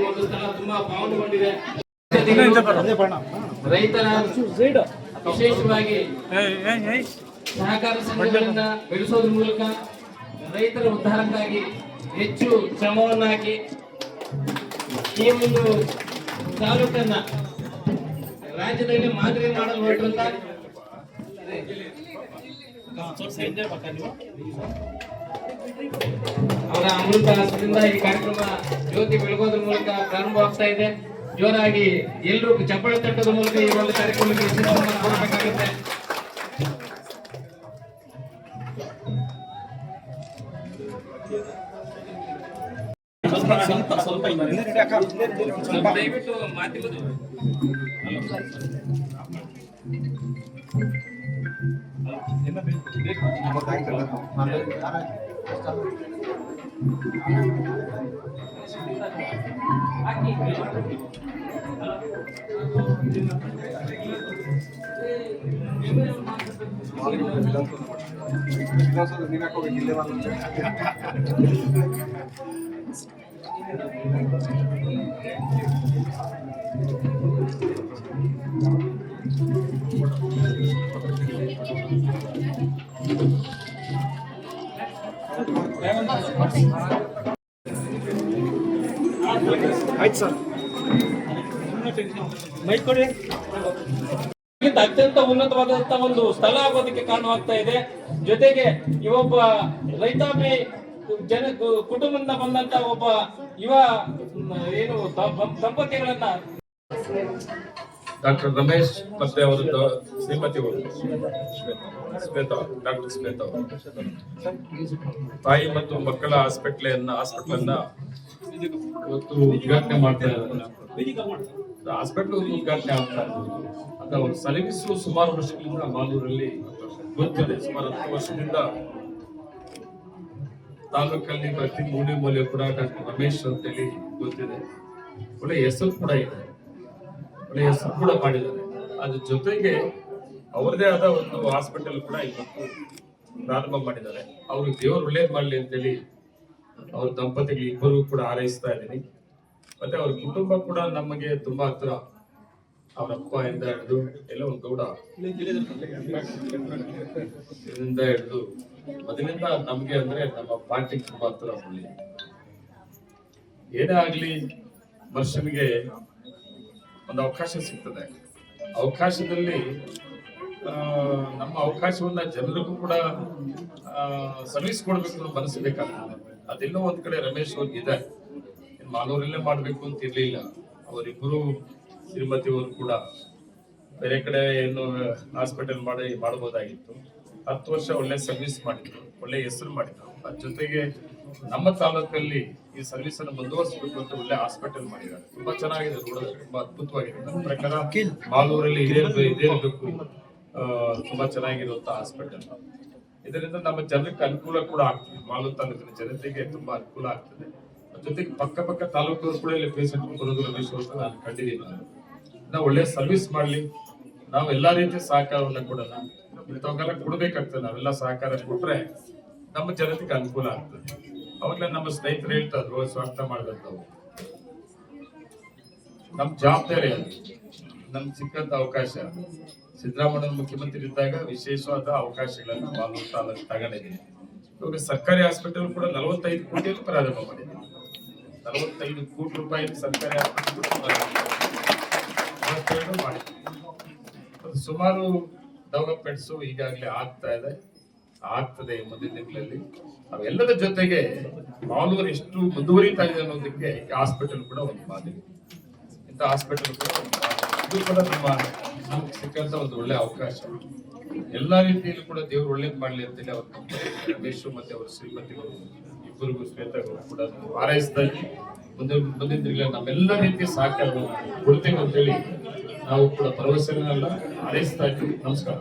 ಒಂದು ಸ್ಥಳ ತುಂಬಾ ಪಾವನಗೊಂಡಿದೆ. ರೈತರ ವಿಶೇಷವಾಗಿ ಸಹಕಾರ ಸಂಘಗಳನ್ನ ಬೆಳೆಸೋದ್ರ ಮೂಲಕ ರೈತರ ಉದ್ಧಾರಕ್ಕಾಗಿ ಹೆಚ್ಚು ಶ್ರಮವನ್ನು ಹಾಕಿ ಈ ಒಂದು ತಾಲೂಕನ್ನ ರಾಜ್ಯದಲ್ಲಿ ಮಾದರಿ ಮಾಡಲು ಹೊರಟಂತ ಅವರ ಅಮೃತ ಹಸ್ತದಿಂದ ಈ ಕಾರ್ಯಕ್ರಮ ಜ್ಯೋತಿ ಬೆಳಗೋದ್ರ ಮೂಲಕ ಪ್ರಾರಂಭವಾಗ್ತಾ ಇದೆ. ಜೋರಾಗಿ ಎಲ್ಲರೂ ಚಪ್ಪಾಳೆ ತಟ್ಟೋದ್ರ ಮೂಲಕ ಈ ಒಂದು ಕಾರ್ಯಕ್ರಮಕ್ಕೆ ಯಶಸ್ಸನ್ನು ಕೊಡಬೇಕಾಗುತ್ತೆ. ದಯವಿಟ್ಟು ಮಾಧ್ಯಮದ ಆಯ್ತು ಸರ್, ಮೈಕ್ ಕೊಡಿ. ಅತ್ಯಂತ ಉನ್ನತವಾದಂತಹ ಒಂದು ಸ್ಥಳ ಆಗೋದಕ್ಕೆ ಕಾರಣವಾಗ್ತಾ ಇದೆ. ಜೊತೆಗೆ ಇವೊಬ್ಬ ರೈತಾಪಿ ಕುಟುಂಬದಿಂದ ಬಂದಂತ ಒಬ್ಬ ಯುವ ಏನು ದಂಪತಿಗಳನ್ನ ಡಾಕ್ಟರ್ ರಮೇಶ್ ಮತ್ತೆ ಅವರು ಶ್ರೀಮತಿ ಶ್ವೇತಾ, ಡಾಕ್ಟರ್ ಶ್ವೇತಾ ತಾಯಿ ಮತ್ತು ಮಕ್ಕಳ ಹಾಸ್ಪಿಟಲ್ ಇವತ್ತು ಉದ್ಘಾಟನೆ ಮಾಡ್ತಾ ಇದ್ದಾರೆ. ಹಾಸ್ಪಿಟಲ್ ಉದ್ಘಾಟನೆ ಆಗ್ತಾ ಇದೆ. ಅದು ಸರ್ವಿಸು ಸುಮಾರು ವರ್ಷಗಳಿಂದ ಮಾಲೂರಲ್ಲಿ ಗೊತ್ತಿದೆ. ಸುಮಾರು 10 ವರ್ಷದಿಂದ ತಾಲೂಕಲ್ಲಿ ಪ್ರತಿ ಮೂಲೆ ಕೂಡ ಡಾಕ್ಟರ್ ರಮೇಶ್ ಅಂತೇಳಿ ಗೊತ್ತಿದೆ. ಒಳ್ಳೆ ಹೆಸರು ಕೂಡ ಇದೆ, ಒಳ್ಳೆ ಹೆಸರು ಕೂಡ ಮಾಡಿದ್ದಾರೆ. ಅದ್ರ ಜೊತೆಗೆ ಅವರದೇ ಆದ ಒಂದು ಹಾಸ್ಪಿಟಲ್ ಕೂಡ ಇವತ್ತು ಪ್ರಾರಂಭ ಮಾಡಿದ್ದಾರೆ. ಅವ್ರಿಗೆ ದೇವರು ಒಳ್ಳೇದು ಮಾಡಲಿ ಅಂತೇಳಿ ಅವ್ರ ದಂಪತಿಗಳು ಇಬ್ಬರು ಕೂಡ ಹಾರೈಸ್ತಾ ಇದ್ದೀನಿ. ಮತ್ತೆ ಅವ್ರ ಕುಟುಂಬ ಕೂಡ ನಮಗೆ ತುಂಬಾ ಹತ್ರ. ಅವರ ಅಪ್ಪ ಇಂದ ಹಿಡಿದು ಎಲ್ಲ ಒಂದು ಗೌಡ ಇದರಿಂದ ಹಿಡಿದು ಮೊದಲಿಂದ ನಮ್ಗೆ ಅಂದ್ರೆ ನಮ್ಮ ಪಾರ್ಟಿಗೆ ತುಂಬಾ ಹತ್ರ. ಏನೇ ಆಗ್ಲಿ ಮನುಷ್ಯನಿಗೆ ಒಂದು ಅವಕಾಶ ಸಿಗ್ತದೆ. ಅವಕಾಶದಲ್ಲಿ ನಮ್ಮ ಅವಕಾಶವನ್ನ ಜನರಿಗೂ ಕೂಡ ಸರ್ವಿಸ್ ಕೊಡ್ಬೇಕು ಅನ್ನೋ ಮನಸ್ಸು ಬೇಕಾಗ್ತದೆ. ಅದೆಲ್ಲೋ ಒಂದ್ ಕಡೆ ರಮೇಶ್ ಅವ್ರಿಗಿದೆ. ಮಾಲೂರಲ್ಲೇ ಮಾಡ್ಬೇಕು ಅಂತ ಇರ್ಲಿಲ್ಲ. ಅವರಿಬ್ಬರು ಶ್ರೀಮತಿ ಅವರು ಕೂಡ ಬೇರೆ ಕಡೆ ಏನು ಹಾಸ್ಪಿಟಲ್ ಮಾಡಬಹುದಾಗಿತ್ತು. 10 ವರ್ಷ ಒಳ್ಳೆ ಸರ್ವಿಸ್ ಮಾಡಿದ್ರು, ಒಳ್ಳೆ ಹೆಸರು ಮಾಡಿದ್ರು. ಅದ್ರ ಜೊತೆಗೆ ನಮ್ಮ ತಾಲೂಕಲ್ಲಿ ಈ ಸರ್ವಿಸ್ ಅನ್ನು ಮುಂದುವರಿಸಬೇಕು ಅಂತ ಒಳ್ಳೆ ಹಾಸ್ಪಿಟಲ್ ಮಾಡಿದ್ದಾರೆ. ತುಂಬಾ ಚೆನ್ನಾಗಿದೆ, ನೋಡೋದಕ್ಕೆ ತುಂಬಾ ಅದ್ಭುತವಾಗಿದೆ. ನನ್ನ ಪ್ರಕಾರ ಮಾಲೂರಲ್ಲಿ ಇದೇ ಇರಬೇಕು. ತುಂಬಾ ಚೆನ್ನಾಗಿರುವಂತ ಹಾಸ್ಪಿಟಲ್. ಇದರಿಂದ ನಮ್ಮ ಜನಕ್ಕೆ ಅನುಕೂಲ ಕೂಡ ಆಗ್ತದೆ. ಮಾಲೂರು ತಾಲೂಕಿನ ಜನತೆಗೆ ತುಂಬಾ ಅನುಕೂಲ ಆಗ್ತದೆ. ಜೊತೆಗೆ ಪಕ್ಕ ತಾಲೂಕವರು ಕೂಡ ಇಲ್ಲಿ ಪೇಷಂಟ್ ಬರೋದು ರಮೇಶ್ ಅಂತ ನಾನು ಕಂಡಿದ್ದೀನಿ. ನಾವು ಒಳ್ಳೆ ಸರ್ವಿಸ್ ಮಾಡ್ಲಿ, ನಾವು ಎಲ್ಲಾ ರೀತಿಯ ಸಹಕಾರವನ್ನ ಕೊಡೋಣ. ಇಂಥವೆಲ್ಲ ಕೊಡ್ಬೇಕಾಗ್ತದೆ. ನಾವೆಲ್ಲ ಸಹಕಾರ ಕೊಟ್ರೆ ನಮ್ಮ ಜನತೆಗೆ ಅನುಕೂಲ ಆಗ್ತದೆ. ಅವಾಗಲೇ ನಮ್ಮ ಸ್ನೇಹಿತರು ಹೇಳ್ತಾ ಇದ್ರು, ಸ್ವಾಗತ ಮಾಡಿದಂಥವು ನಮ್ ಜವಾಬ್ದಾರಿ. ಅದು ನಮ್ಗೆ ಸಿಕ್ಕಂತ ಅವಕಾಶ. ಸಿದ್ದರಾಮಯ್ಯ ಮುಖ್ಯಮಂತ್ರಿ ಇದ್ದಾಗ ವಿಶೇಷವಾದ ಅವಕಾಶಗಳನ್ನ ಮಾಲೂರು ತಾಲೂಕು ತಗೊಂಡಿದ್ದೀನಿ. ಇವಾಗ ಸರ್ಕಾರಿ ಹಾಸ್ಪಿಟಲ್ ಕೂಡ 45 ಕೋಟಿಯಲ್ಲಿ ಪ್ರಾರಂಭ ಮಾಡಿದ್ದೀನಿ. 45 ಕೋಟಿ ರೂಪಾಯಿ ಸರ್ಕಾರಿ ಹಾಸ್ಪಿಟಲ್ ಮಾಡಿದ್ದೀನಿ. ಸುಮಾರು ಡೆವಲಪ್ಮೆಂಟ್ಸ್ ಈಗಾಗಲೇ ಆಗ್ತದೆ ಮುಂದಿನ ದಿನಗಳಲ್ಲಿ. ಅವೆಲ್ಲದ ಜೊತೆಗೆ ಮಾಲೂರು ಎಷ್ಟು ಮುಂದುವರಿತಾ ಇದೆ ಅನ್ನೋದಕ್ಕೆ ಹಾಸ್ಪಿಟಲ್ ಕೂಡ ಒಂದು ಮಾದರಿ. ಇಂಥ ಹಾಸ್ಪಿಟಲ್ ಕೂಡ ಇದು ಕೂಡ ನಮ್ಗೆ ಸಿಕ್ಕಂತ ಒಂದು ಒಳ್ಳೆ ಅವಕಾಶ. ಎಲ್ಲಾ ರೀತಿಯಲ್ಲೂ ಕೂಡ ದೇವ್ರು ಒಳ್ಳೇದ್ ಮಾಡ್ಲಿ ಅಂತೇಳಿ ಅವ್ರ ರಮೇಶ್ ಮತ್ತೆ ಅವರ ಶ್ರೀಮತಿಗಳು ಇಬ್ಬರಿಗೂ ಶ್ವೇತಗಳು ಕೂಡ ಹಾರೈಸ್ತಾ ಇದ್ವಿ. ಮುಂದಿನ ದಿನಗಳಲ್ಲಿ ನಮ್ಮೆಲ್ಲ ರೀತಿಯ ಸಹಕಾರ ಕೊಡ್ತೇವೆ ಅಂತೇಳಿ ನಾವು ಕೂಡ ಭರವಸೆಗಳನ್ನೆಲ್ಲ ಹಾರೈಸ್ತಾ ಇದ್ವಿ. ನಮಸ್ಕಾರ.